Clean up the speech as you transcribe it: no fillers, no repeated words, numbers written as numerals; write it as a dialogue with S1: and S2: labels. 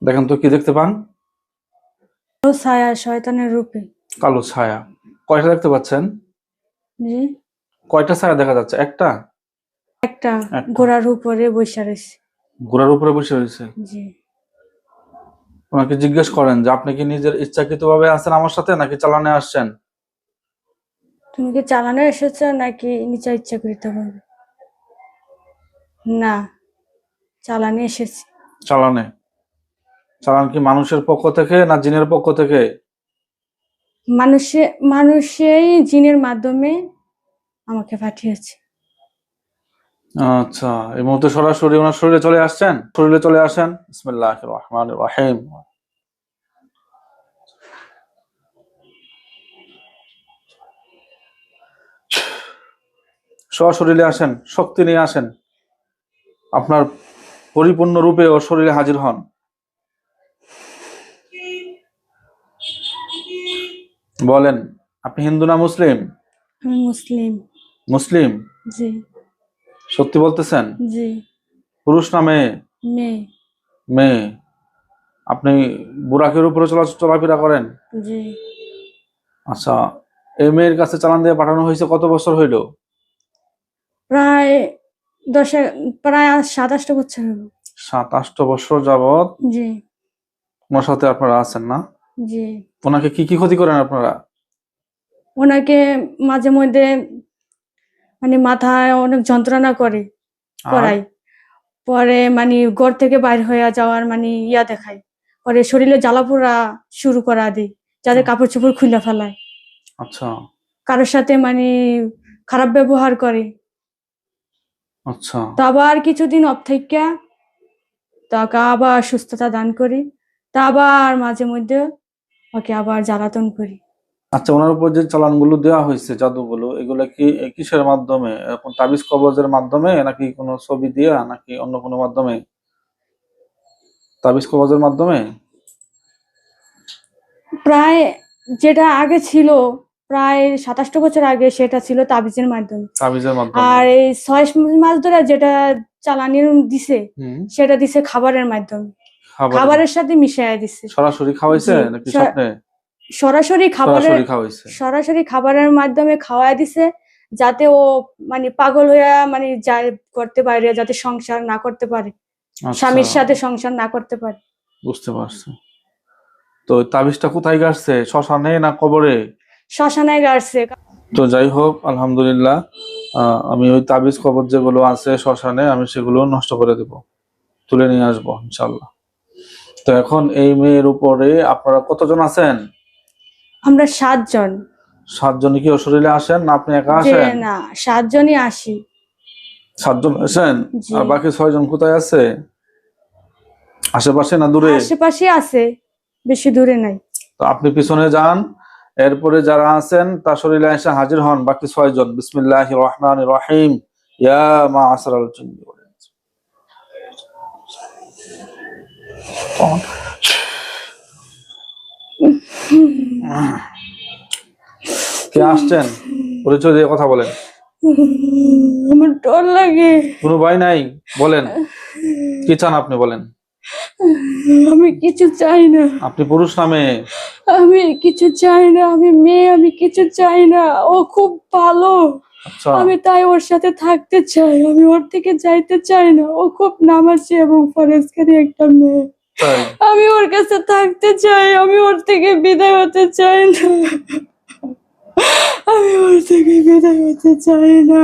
S1: দেখেন তো কি দেখতে পান?
S2: কালো ছায়া শয়তানের রূপে।
S1: কালো ছায়া। কয়টা দেখতে পাচ্ছেন?
S2: জি,
S1: কয়টা ছায়া দেখা যাচ্ছে? একটা?
S2: একটা
S1: একটা।
S2: ঘোড়ার উপরে বসে রয়েছে।
S1: ঘোড়ার উপরে বসে রয়েছে।
S2: জি,
S1: ওনাকে জিজ্ঞেস করেন যে আপনি কি নিজের ইচ্ছাকৃতভাবে আছেন আমার সাথে নাকি চালানে আসছেন?
S2: তুমি কি চালানো এসেছো নাকি নিচে ইচ্ছাকৃতভাবে? না, চালানে এসেছি।
S1: চালানে। চালান কি মানুষের পক্ষ থেকে না জিনের পক্ষ থেকে?
S2: মানুষেই জিনের মাধ্যমে আমাকে পাঠিয়েছে।
S1: আচ্ছা, এই মুহূর্তে সরাসরি ওনার শরীরে চলে আসছেন? শরীরে চলে আসেন। বিসমিল্লাহির রহমানির রহিম। সশরীরে আসেন, শক্তি নিয়ে আসেন। আপনার পরিপূর্ণ রূপে ও শরীরে হাজির হন। বলেন, আপনি হিন্দু না মুসলিম?
S2: আমি মুসলিম।
S1: মুসলিম?
S2: জি,
S1: সত্যি বলতেছেন?
S2: জি,
S1: পুরুষ না মেয়ে?
S2: মেয়ে।
S1: মেয়ে। আপনি বুরাকের উপরে চলাফেরা করেন?
S2: জি,
S1: আচ্ছা, এই মেয়ের কাছে চালান দিয়ে পাঠানো হয়েছে কত বছর হইল?
S2: প্রায় প্রায় 27-28 বছর হলো।
S1: 7-8 বছর যাবত
S2: জি,
S1: ওনার সাথে আপনারা আছেন না?
S2: জি।
S1: ওনাকে কি কি ক্ষতি করেন আপনারা?
S2: ওনাকে মাঝে মধ্যে মাথায় অনেক যন্ত্রণা
S1: আর
S2: করাই। পরে ঘর থেকে বাইর হয়ে যাওয়ার ইয়া দেখায়। পরে শরীরে জ্বালাপোড়া শুরু করা দিই, যাদের কাপড় চোপড় খুলে ফেলায়।
S1: আচ্ছা,
S2: কারোর সাথে খারাপ ব্যবহার করে।
S1: আচ্ছা,
S2: তো আবার কিছুদিন অফ থাইকা তাকে আবার সুস্থতা দান করি। তা আবার মাঝে মধ্যে ওকে আবার জ্বালাতন করি।
S1: আচ্ছা, ওনার উপর যে চালানগুলো দেওয়া হয়েছে জাদুগুলো, এগুলো কি কিসের মাধ্যমে? এখন তাবিজ কবজের মাধ্যমে নাকি কোনো ছবি দিয়া নাকি অন্য কোনো মাধ্যমে? তাবিজ কবজের মাধ্যমে?
S2: প্রায় যেটা আগে ছিল, প্রায় 27 বছর আগে, সেটা ছিল তাবিজের মাধ্যমে।
S1: তাবিজের মাধ্যমে।
S2: আর এই 6 মাস ধরে যেটা চালানি দিছে, সেটা দিছে খাবারের মাধ্যমে। খাবারের সাথে মিশাইয়া দিছে।
S1: সরাসরি খাওয়াইছে
S2: জি,
S1: নাকি স্বপ্নে?
S2: সরাসরি
S1: খাওয়াইছে।
S2: সরাসরি খাবারের মাধ্যমে খাওয়ায় দিছে, যাতে ও পাগল হইয়া যায় করতে পারে, যাতে সংসার না করতে পারে,
S1: আচ্ছা,
S2: স্বামীর সাথে সংসার না করতে পারে।
S1: বুঝতে পারছি। তো তাবিজটা কোথায় গাড়ছে? শ্মশানে না কবরে?
S2: শ্মশানে গাড়ছে।
S1: তো যাই হোক, আলহামদুলিল্লাহ, আমি ওই তাবিজ কবজ যেগুলো আছে শ্মশানে আমি সেগুলো নষ্ট করে দেব, তুলে নিয়ে আসবো ইনশাল্লাহ। তো এখন এই মেয়ের উপরে আপনারা কতজন আছেন?
S2: আমরা 7 জন।
S1: 7 জন কি ওর শরীরে আসেন না আপনি একা
S2: যে
S1: আসেন?
S2: না, 7 জনই আসি।
S1: 7 জন আসেন।
S2: জি।
S1: আর বাকি 6 জন কোথায় আছে? আশেপাশে না দূরে?
S2: আশেপাশে আছে, বেশি দূরে নাই।
S1: তো আপনি পিছনে যান, এরপরে যারা আছেন তার শরীরে এসে হাজির হন, বাকি 6 জন। বিসমিল্লাহির রহমানির রহিম। ইয়া মা'আশারাল জিন্নি ওয়াল ইনস। কে আসছেন? পরিচয় দিয়ে কথা বলেন।
S2: আমার ডর লাগে।
S1: কোনো ভয় নাই, বলেন কি চান আপনি, বলেন।
S2: আমি কিছু চাই না।
S1: আপনি পুরুষ না মেয়ে?
S2: আমি কিছু চাই না, আমি মেয়ে, আমি কিছু চাই না। ও খুব ভালো।
S1: আচ্ছা,
S2: আমি তাই ওর সাথে থাকতে চাই, আমি ওর থেকে যাইতে চাই না। ও খুব নামাজি এবং পরেশকারী একটা মেয়ে।
S1: তাই?
S2: আমি ওর কাছে থাকতে চাই, আমি ওর থেকে বিদায় হতে চাই না। আমি ওর থেকে বিদায় হতে চাই না।